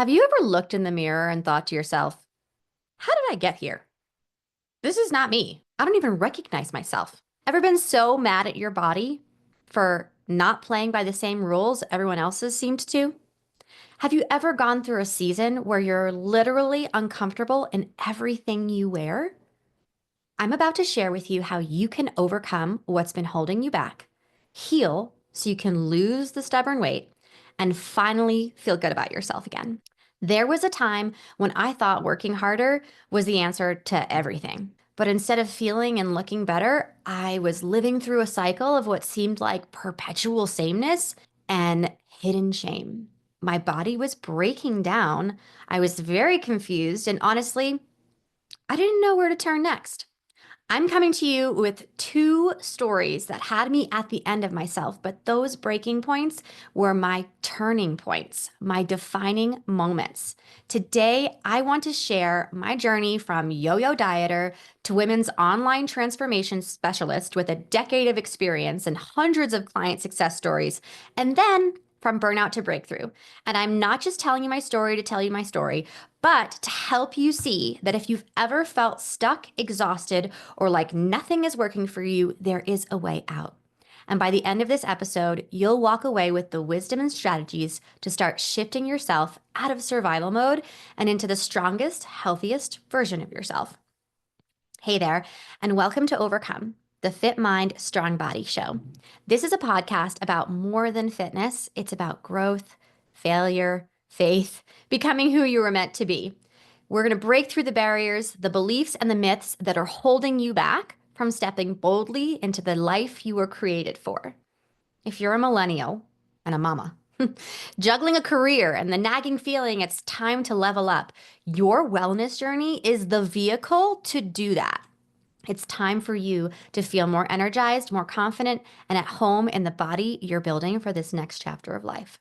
Have you ever looked in the mirror and thought to yourself, how did I get here? This is not me. I don't even recognize myself. Ever been so mad at your body for not playing by the same rules everyone else's seemed to? Have you ever gone through a season where you're literally uncomfortable in everything you wear? I'm about to share with you how you can overcome what's been holding you back, heal so you can lose the stubborn weight, and finally feel good about yourself again. There was a time when I thought working harder was the answer to everything. But instead of feeling and looking better, I was living through a cycle of what seemed like perpetual sameness and hidden shame. My body was breaking down. I was very confused, and honestly, I didn't know where to turn next. I'm coming to you with two stories that had me at the end of myself, but those breaking points were my turning points, my defining moments. Today, I want to share my journey from yo-yo dieter to women's online transformation specialist with a decade of experience and hundreds of client success stories, and then from burnout to breakthrough. And I'm not just telling you my story to tell you my story, but to help you see that if you've ever felt stuck, exhausted, or like nothing is working for you, there is a way out. And by the end of this episode, you'll walk away with the wisdom and strategies to start shifting yourself out of survival mode and into the strongest, healthiest version of yourself. Hey there, and welcome to Overcome, the Fit Mind, Strong Body Show. This is a podcast about more than fitness. It's about growth, failure, faith, becoming who you were meant to be. We're going to break through the barriers, the beliefs, and the myths that are holding you back from stepping boldly into the life you were created for. If you're a millennial and a mama, juggling a career and the nagging feeling it's time to level up, your wellness journey is the vehicle to do that. It's time for you to feel more energized, more confident, and at home in the body you're building for this next chapter of life.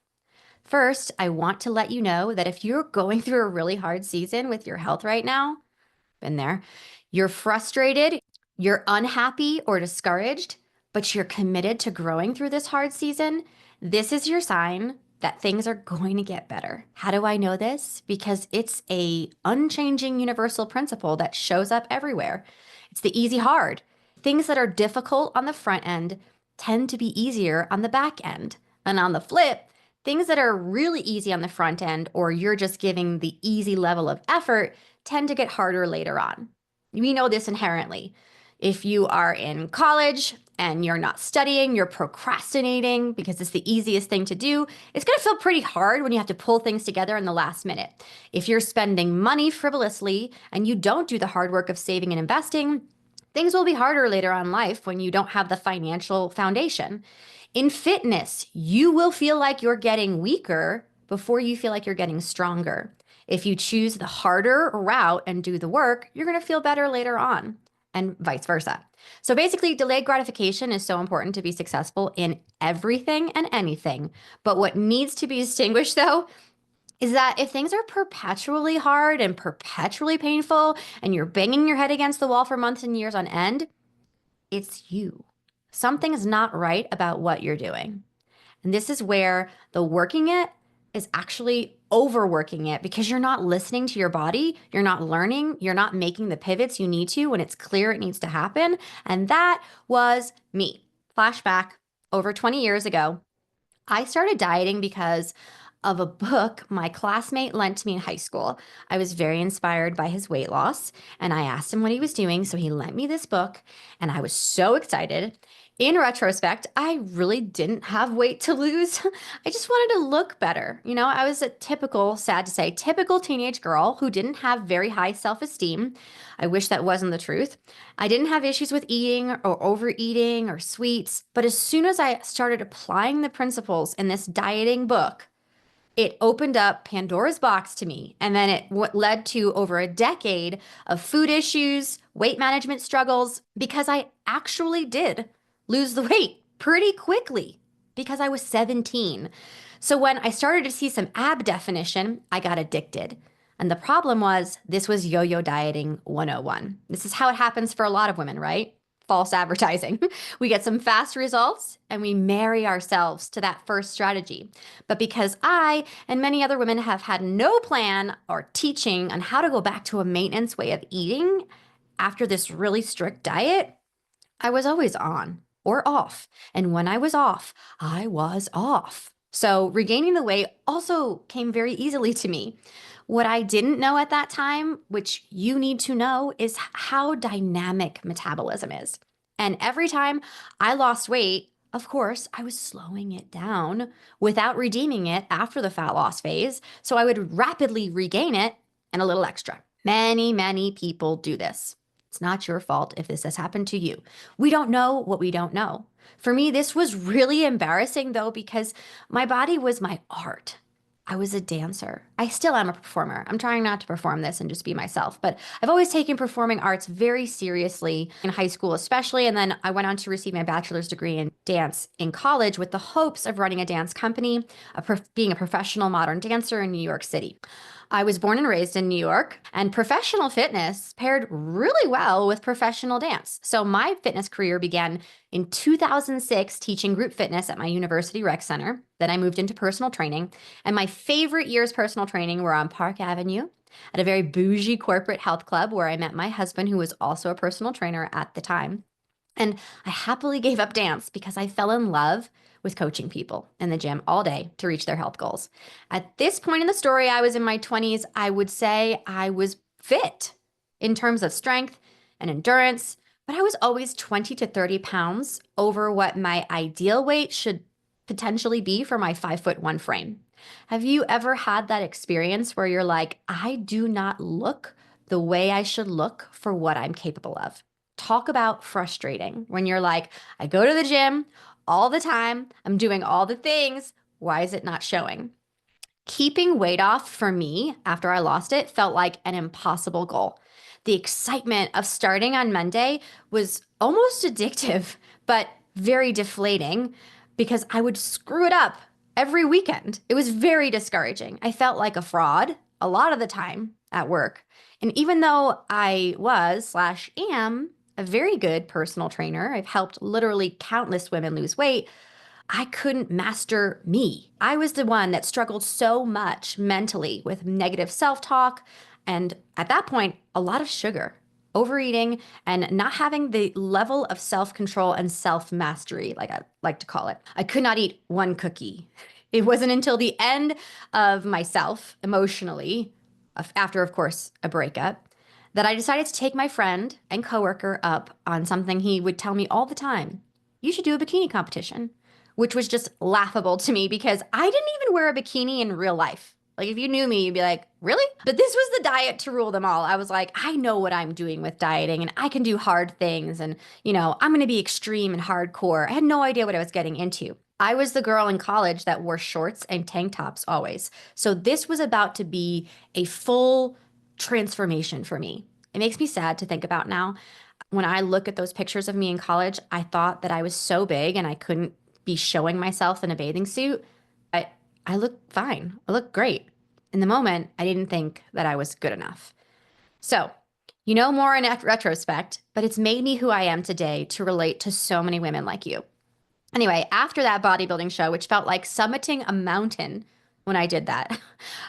First, I want to let you know that if you're going through a really hard season with your health right now, been there, you're frustrated, you're unhappy or discouraged, but you're committed to growing through this hard season, this is your sign that things are going to get better. How do I know this? Because it's a unchanging universal principle that shows up everywhere. It's the easy hard. Things that are difficult on the front end tend to be easier on the back end. And on the flip, things that are really easy on the front end, or you're just giving the easy level of effort, tend to get harder later on. We know this inherently. If you are in college and you're not studying, you're procrastinating because it's the easiest thing to do, it's going to feel pretty hard when you have to pull things together in the last minute. If you're spending money frivolously and you don't do the hard work of saving and investing, things will be harder later on in life when you don't have the financial foundation. In fitness, you will feel like you're getting weaker before you feel like you're getting stronger. If you choose the harder route and do the work, you're going to feel better later on, and vice versa. So basically, delayed gratification is so important to be successful in everything and anything. But what needs to be distinguished, though, is that if things are perpetually hard and perpetually painful, and you're banging your head against the wall for months and years on end, it's you. Something is not right about what you're doing. And this is where the working it is actually overworking it because you're not listening to your body, you're not learning, you're not making the pivots you need to when it's clear it needs to happen. And that was me. Flashback over 20 years ago. I started dieting because of a book my classmate lent to me in high school. I was very inspired by his weight loss, and I asked him what he was doing, so he lent me this book, and I was so excited. In retrospect, I really didn't have weight to lose. I just wanted to look better. I was a typical, sad to say, typical teenage girl who didn't have very high self-esteem. I wish that wasn't the truth. I didn't have issues with eating or overeating or sweets, but as soon as I started applying the principles in this dieting book, it opened up Pandora's box to me. And then it led to over a decade of food issues, weight management struggles, because I actually did lose the weight pretty quickly because I was 17. So when I started to see some ab definition, I got addicted. And the problem was this was yo-yo dieting 101. This is how it happens for a lot of women, right? false advertising. We get some fast results and we marry ourselves to that first strategy. But because I and many other women have had no plan or teaching on how to go back to a maintenance way of eating after this really strict diet, I was always on or off. And when I was off, I was off. So regaining the weight also came very easily to me. What I didn't know at that time, which you need to know, is how dynamic metabolism is. And every time I lost weight, of course, I was slowing it down without redeeming it after the fat loss phase. So I would rapidly regain it and a little extra. Many, many people do this. It's not your fault if this has happened to you. We don't know what we don't know. For me, this was really embarrassing though, because my body was my art. I was a dancer. I still am a performer. I'm trying not to perform this and just be myself, but I've always taken performing arts very seriously in high school, especially. And then I went on to receive my bachelor's degree in dance in college with the hopes of running a dance company, being a professional modern dancer in New York City. I was born and raised in New York, and professional fitness paired really well with professional dance. So my fitness career began in 2006 teaching group fitness at my university rec center. Then I moved into personal training, and my favorite years personal training were on Park Avenue at a very bougie corporate health club where I met my husband, who was also a personal trainer at the time. And I happily gave up dance because I fell in love with coaching people in the gym all day to reach their health goals. At this point in the story, I was in my 20s. I would say I was fit in terms of strength and endurance, but I was always 20 to 30 pounds over what my ideal weight should potentially be for my 5'1" frame. Have you ever had that experience where you're like, I do not look the way I should look for what I'm capable of? Talk about frustrating when you're like, I go to the gym all the time, I'm doing all the things. Why is it not showing? Keeping weight off for me after I lost it felt like an impossible goal. The excitement of starting on Monday was almost addictive, but very deflating because I would screw it up every weekend. It was very discouraging. I felt like a fraud a lot of the time at work. And even though I was slash am a very good personal trainer, I've helped literally countless women lose weight, I couldn't master me. I was the one that struggled so much mentally with negative self talk. And at that point, a lot of sugar, overeating, and not having the level of self control and self mastery, like I like to call it. I could not eat one cookie. It wasn't until the end of myself emotionally, after, of course, a breakup, that I decided to take my friend and coworker up on something he would tell me all the time. You should do a bikini competition, which was just laughable to me because I didn't even wear a bikini in real life. Like if you knew me, you'd be like, really? But this was the diet to rule them all. I was like, I know what I'm doing with dieting and I can do hard things and, I'm going to be extreme and hardcore. I had no idea what I was getting into. I was the girl in college that wore shorts and tank tops always. So this was about to be a full transformation for me. It makes me sad to think about now. When I look at those pictures of me in college, I thought that I was so big and I couldn't be showing myself in a bathing suit. But I look fine. I look great. In the moment, I didn't think that I was good enough. So, more in retrospect, but it's made me who I am today to relate to so many women like you. Anyway, after that bodybuilding show, which felt like summiting a mountain when I did that,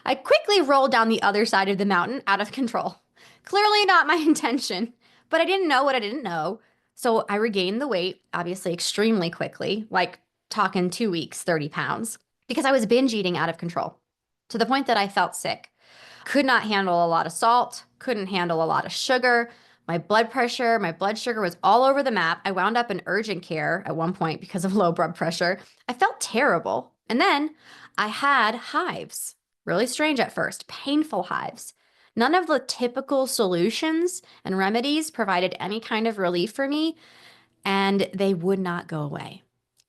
I quickly rolled down the other side of the mountain out of control. Clearly not my intention, but I didn't know what I didn't know. So I regained the weight, obviously, extremely quickly, like talking 2 weeks, 30 pounds, because I was binge eating out of control to the point that I felt sick. Could not handle a lot of salt, couldn't handle a lot of sugar. My blood pressure, my blood sugar was all over the map. I wound up in urgent care at one point because of low blood pressure. I felt terrible. And then I had hives. Really strange at first, painful hives. None of the typical solutions and remedies provided any kind of relief for me, and they would not go away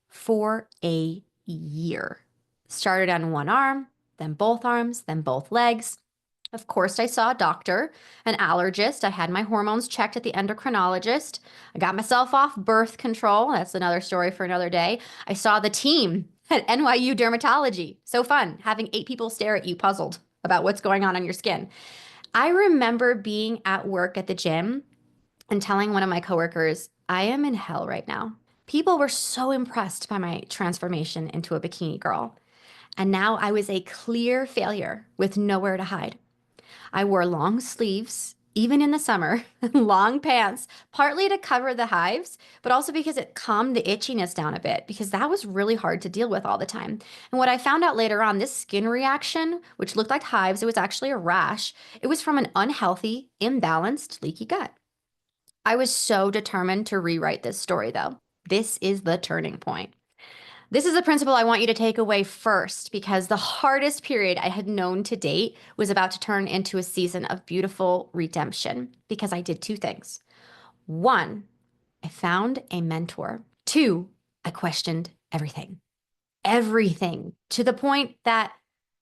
for a year. Started on one arm, then both arms, then both legs. Of course, I saw a doctor, an allergist. I had my hormones checked at the endocrinologist. I got myself off birth control. That's another story for another day. I saw the team at NYU Dermatology. So fun, having 8 people stare at you puzzled about what's going on your skin. I remember being at work at the gym and telling one of my coworkers, I am in hell right now. People were so impressed by my transformation into a bikini girl. And now I was a clear failure with nowhere to hide. I wore long sleeves, even in the summer, long pants, partly to cover the hives, but also because it calmed the itchiness down a bit, because that was really hard to deal with all the time. And what I found out later on, this skin reaction, which looked like hives, it was actually a rash. It was from an unhealthy, imbalanced, leaky gut. I was so determined to rewrite this story, though. This is the turning point. This is the principle I want you to take away first because the hardest period I had known to date was about to turn into a season of beautiful redemption because I did two things. One, I found a mentor. Two, I questioned everything, everything to the point that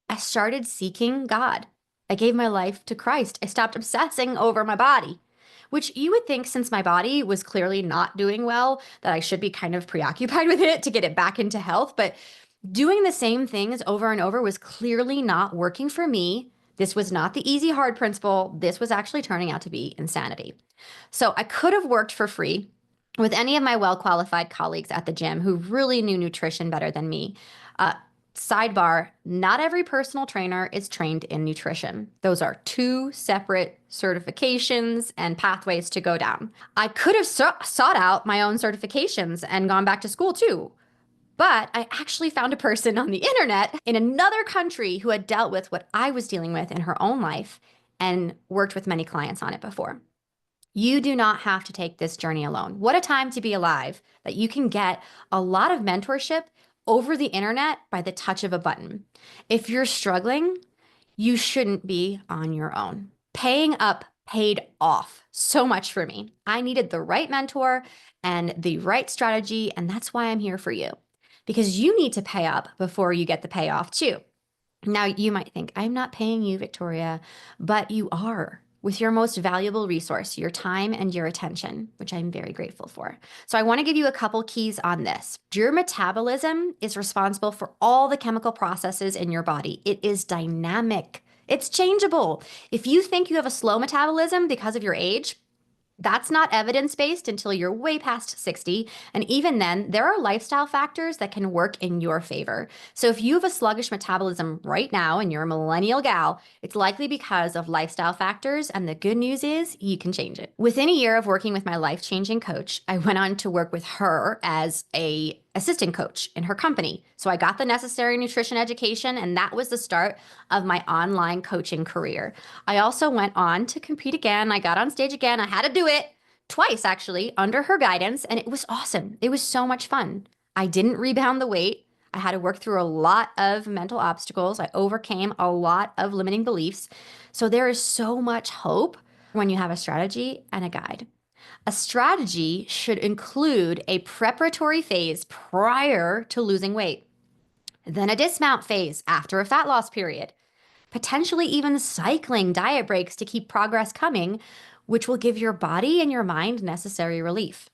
I started seeking God. I gave my life to Christ. I stopped obsessing over my body, which you would think, since my body was clearly not doing well, that I should be kind of preoccupied with it to get it back into health. But doing the same things over and over was clearly not working for me. This was not the easy, hard principle. This was actually turning out to be insanity. So I could have worked for free with any of my well qualified colleagues at the gym who really knew nutrition better than me. Uh, Sidebar, not every personal trainer is trained in nutrition. Those are two separate certifications and pathways to go down. I could have sought out my own certifications and gone back to school too. But I actually found a person on the internet in another country who had dealt with what I was dealing with in her own life and worked with many clients on it before. You do not have to take this journey alone. What a time to be alive that you can get a lot of mentorship over the internet by the touch of a button. If you're struggling, you shouldn't be on your own. Paying up paid off so much for me. I needed the right mentor and the right strategy, and that's why I'm here for you. Because you need to pay up before you get the payoff too. Now, you might think, I'm not paying you, Victoria, but you are with your most valuable resource, your time and your attention, which I'm very grateful for. So, I want to give you a couple keys on this. Your metabolism is responsible for all the chemical processes in your body, it is dynamic. It's changeable. If you think you have a slow metabolism because of your age, that's not evidence based until you're way past 60. And even then, there are lifestyle factors that can work in your favor. So if you have a sluggish metabolism right now and you're a millennial gal, it's likely because of lifestyle factors. And the good news is you can change it. Within a year of working with my life-changing coach, I went on to work with her as a assistant coach in her company. So I got the necessary nutrition education, and that was the start of my online coaching career. I also went on to compete again. I got on stage again. I had to do it twice, actually, under her guidance, and it was awesome. It was so much fun. I didn't rebound the weight. I had to work through a lot of mental obstacles. I overcame a lot of limiting beliefs. So there is so much hope when you have a strategy and a guide. A strategy should include a preparatory phase prior to losing weight, then a dismount phase after a fat loss period, potentially even cycling diet breaks to keep progress coming, which will give your body and your mind necessary relief.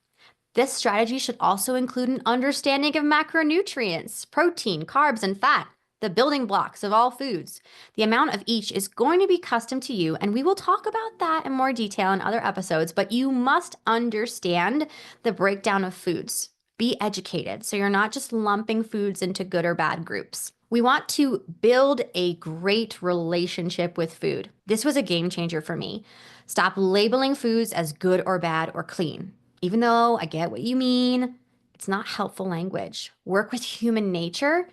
This strategy should also include an understanding of macronutrients, protein, carbs, and fat, the building blocks of all foods. The amount of each is going to be custom to you, and we will talk about that in more detail in other episodes, but you must understand the breakdown of foods. Be educated so you're not just lumping foods into good or bad groups. We want to build a great relationship with food. This was a game changer for me. Stop labeling foods as good or bad or clean. Even though I get what you mean, it's not helpful language. Work with human nature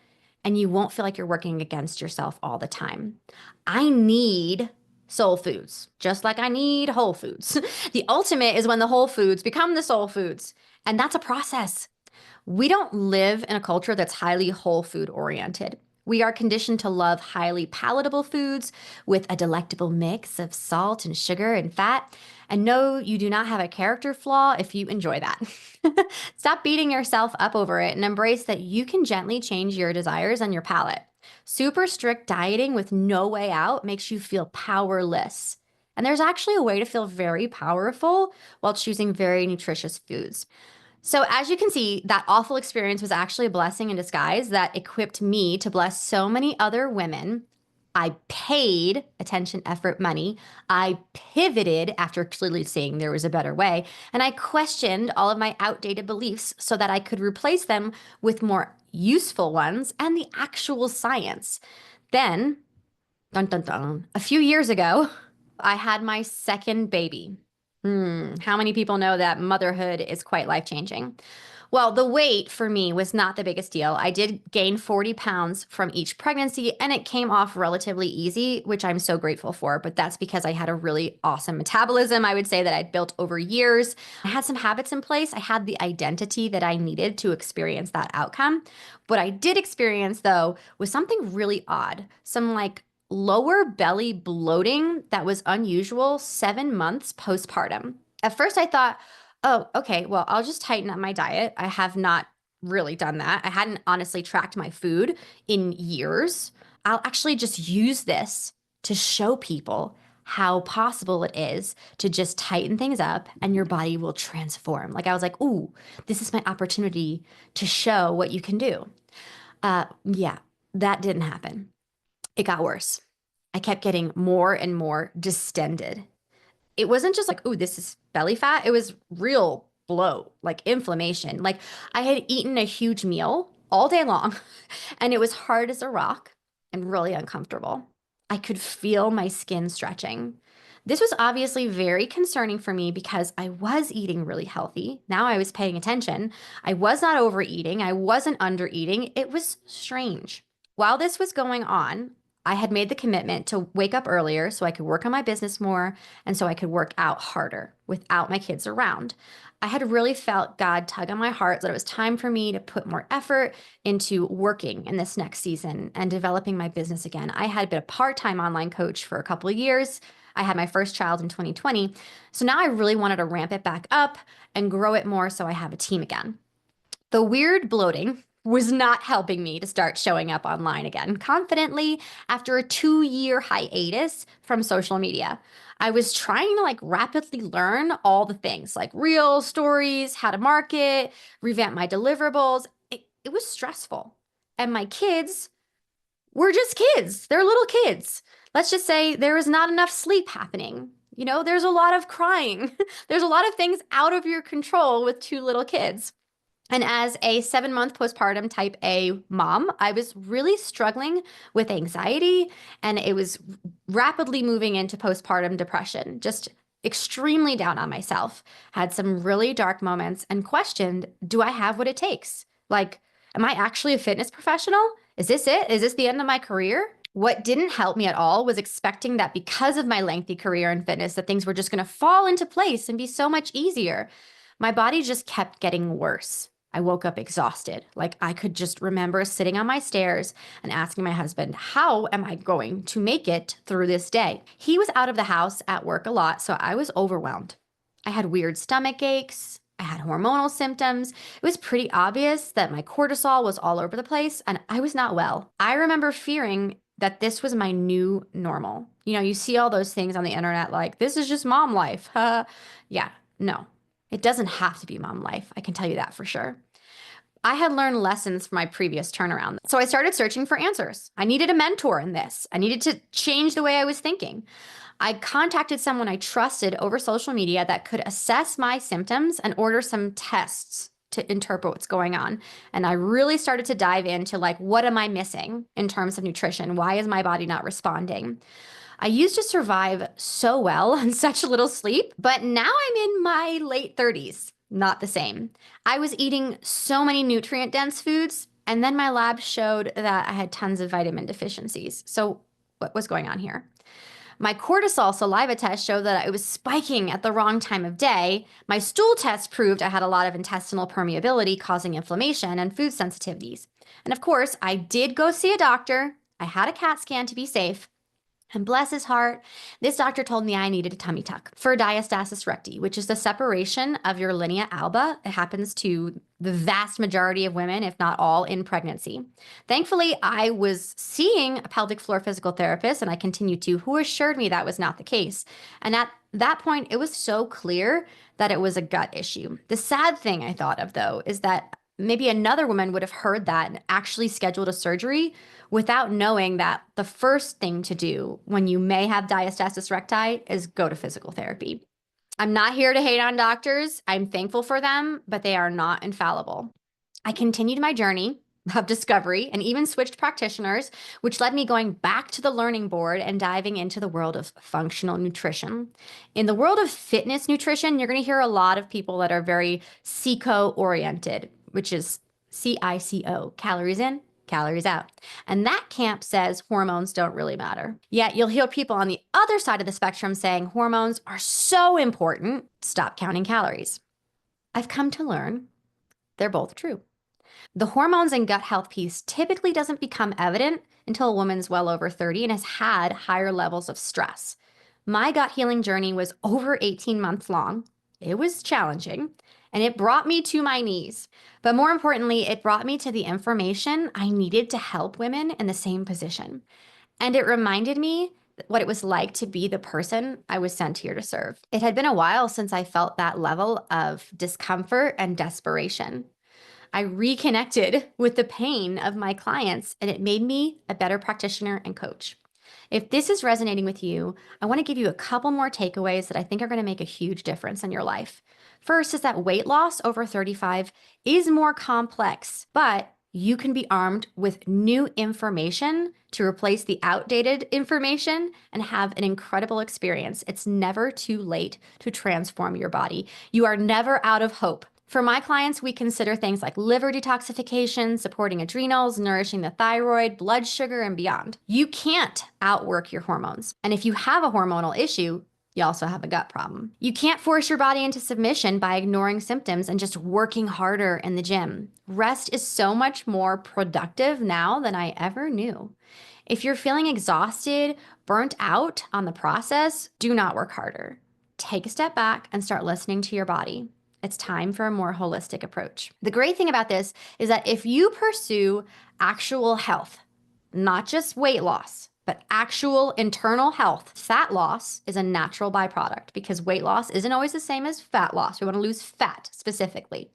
and you won't feel like you're working against yourself all the time. I need soul foods, just like I need whole foods. The ultimate is when the whole foods become the soul foods, and that's a process. We don't live in a culture that's highly whole food oriented. We are conditioned to love highly palatable foods with a delectable mix of salt and sugar and fat. And no, you do not have a character flaw if you enjoy that. Stop beating yourself up over it and embrace that you can gently change your desires and your palate. Super strict dieting with no way out makes you feel powerless. And there's actually a way to feel very powerful while choosing very nutritious foods. So as you can see, that awful experience was actually a blessing in disguise that equipped me to bless so many other women I paid attention, effort, money. I pivoted after clearly seeing there was a better way. And I questioned all of my outdated beliefs so that I could replace them with more useful ones and the actual science. Then, dun dun dun, a few years ago, I had my second baby. How many people know that motherhood is quite life-changing? Well, the weight for me was not the biggest deal. I did gain 40 pounds from each pregnancy, and it came off relatively easy, which I'm so grateful for. But that's because I had a really awesome metabolism, I would say, that I'd built over years. I had some habits in place. I had the identity that I needed to experience that outcome. What I did experience, though, was something really odd. Some like lower belly bloating that was unusual 7 months postpartum. At first, I thought, oh, okay, well, I'll just tighten up my diet. I have not really done that. I hadn't honestly tracked my food in years. I'll actually just use this to show people how possible it is to just tighten things up and your body will transform. Like I was like, ooh, this is my opportunity to show what you can do. Yeah, that didn't happen. It got worse. I kept getting more and more distended. It wasn't just like, ooh, this is belly fat. It was real bloat, like inflammation. Like I had eaten a huge meal all day long and it was hard as a rock and really uncomfortable. I could feel my skin stretching. This was obviously very concerning for me because I was eating really healthy. Now I was paying attention. I was not overeating. I wasn't undereating. It was strange. While this was going on, I had made the commitment to wake up earlier so I could work on my business more and so I could work out harder without my kids around. I had really felt God tug on my heart that it was time for me to put more effort into working in this next season and developing my business again. I had been a part-time online coach for a couple of years. I had my first child in 2020. So now I really wanted to ramp it back up and grow it more so I have a team again. The weird bloating was not helping me to start showing up online again confidently after a 2-year hiatus from social media. I was trying to like rapidly learn all the things like reels, stories, how to market, revamp my deliverables. It was stressful. And my kids were just kids. They're little kids. Let's just say there is not enough sleep happening. There's a lot of crying. There's a lot of things out of your control with two little kids. And as a 7-month postpartum type A mom, I was really struggling with anxiety and it was rapidly moving into postpartum depression, just extremely down on myself, had some really dark moments and questioned, do I have what it takes? Like, am I actually a fitness professional? Is this it? Is this the end of my career? What didn't help me at all was expecting that because of my lengthy career in fitness, that things were just going to fall into place and be so much easier. My body just kept getting worse. I woke up exhausted. Like I could just remember sitting on my stairs and asking my husband, how am I going to make it through this day? He was out of the house at work a lot, so I was overwhelmed. I had weird stomach aches. I had hormonal symptoms. It was pretty obvious that my cortisol was all over the place and I was not well. I remember fearing that this was my new normal. You see all those things on the internet like, this is just mom life. Yeah, no, it doesn't have to be mom life. I can tell you that for sure. I had learned lessons from my previous turnaround. So I started searching for answers. I needed a mentor in this. I needed to change the way I was thinking. I contacted someone I trusted over social media that could assess my symptoms and order some tests to interpret what's going on. And I really started to dive into like, what am I missing in terms of nutrition? Why is my body not responding? I used to survive so well on such little sleep, but now I'm in my late 30s. Not the same. I was eating so many nutrient dense foods, and then my lab showed that I had tons of vitamin deficiencies. So, what was going on here? My cortisol saliva test showed that it was spiking at the wrong time of day. My stool test proved I had a lot of intestinal permeability causing inflammation and food sensitivities. And of course, I did go see a doctor. I had a CAT scan to be safe. And bless his heart, this doctor told me I needed a tummy tuck for diastasis recti, which is the separation of your linea alba. It happens to the vast majority of women, if not all, in pregnancy. Thankfully, I was seeing a pelvic floor physical therapist, and I continued to, who assured me that was not the case. And at that point, it was so clear that it was a gut issue. The sad thing I thought of, though, is that Maybe another woman would have heard that and actually scheduled a surgery without knowing that the first thing to do when you may have diastasis recti is go to physical therapy. I'm not here to hate on doctors. I'm thankful for them, but they are not infallible. I continued my journey of discovery and even switched practitioners, which led me going back to the learning board and diving into the world of functional nutrition. In the world of fitness nutrition, you're going to hear a lot of people that are very CICO oriented, which is CICO, calories in, calories out. And that camp says hormones don't really matter. Yet you'll hear people on the other side of the spectrum saying hormones are so important, stop counting calories. I've come to learn they're both true. The hormones and gut health piece typically doesn't become evident until a woman's well over 30 and has had higher levels of stress. My gut healing journey was over 18 months long. It was challenging, and it brought me to my knees. But more importantly, it brought me to the information I needed to help women in the same position. And it reminded me what it was like to be the person I was sent here to serve. It had been a while since I felt that level of discomfort and desperation. I reconnected with the pain of my clients, and it made me a better practitioner and coach. If this is resonating with you, I want to give you a couple more takeaways that I think are going to make a huge difference in your life. First is that weight loss over 35 is more complex, but you can be armed with new information to replace the outdated information and have an incredible experience. It's never too late to transform your body. You are never out of hope. For my clients, we consider things like liver detoxification, supporting adrenals, nourishing the thyroid, blood sugar, and beyond. You can't outwork your hormones. And if you have a hormonal issue, you also have a gut problem. You can't force your body into submission by ignoring symptoms and just working harder in the gym. Rest is so much more productive now than I ever knew. If you're feeling exhausted, burnt out on the process, do not work harder. Take a step back and start listening to your body. It's time for a more holistic approach. The great thing about this is that if you pursue actual health, not just weight loss, but actual internal health, fat loss is a natural byproduct because weight loss isn't always the same as fat loss. We want to lose fat specifically.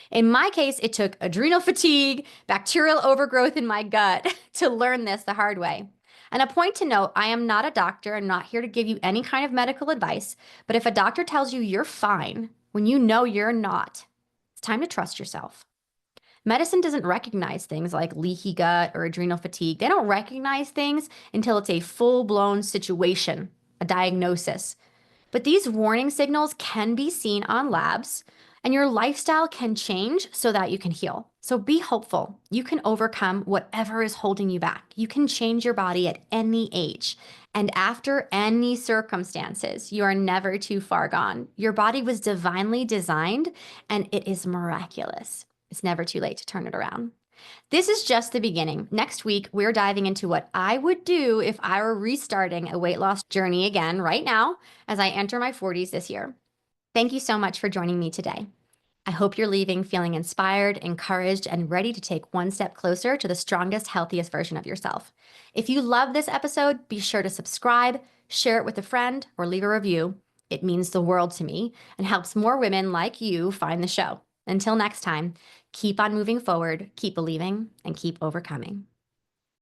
In my case, it took adrenal fatigue, bacterial overgrowth in my gut to learn this the hard way. And a point to note, I am not a doctor. I'm not here to give you any kind of medical advice. But if a doctor tells you you're fine when you know you're not, it's time to trust yourself. Medicine doesn't recognize things like leaky gut or adrenal fatigue. They don't recognize things until it's a full-blown situation, a diagnosis. But these warning signals can be seen on labs, and your lifestyle can change so that you can heal. So be hopeful. You can overcome whatever is holding you back. You can change your body at any age. And after any circumstances, you are never too far gone. Your body was divinely designed, and it is miraculous. It's never too late to turn it around. This is just the beginning. Next week, we're diving into what I would do if I were restarting a weight loss journey again right now as I enter my 40s this year. Thank you so much for joining me today. I hope you're leaving feeling inspired, encouraged, and ready to take one step closer to the strongest, healthiest version of yourself. If you love this episode, be sure to subscribe, share it with a friend, or leave a review. It means the world to me and helps more women like you find the show. Until next time, keep on moving forward, keep believing, and keep overcoming.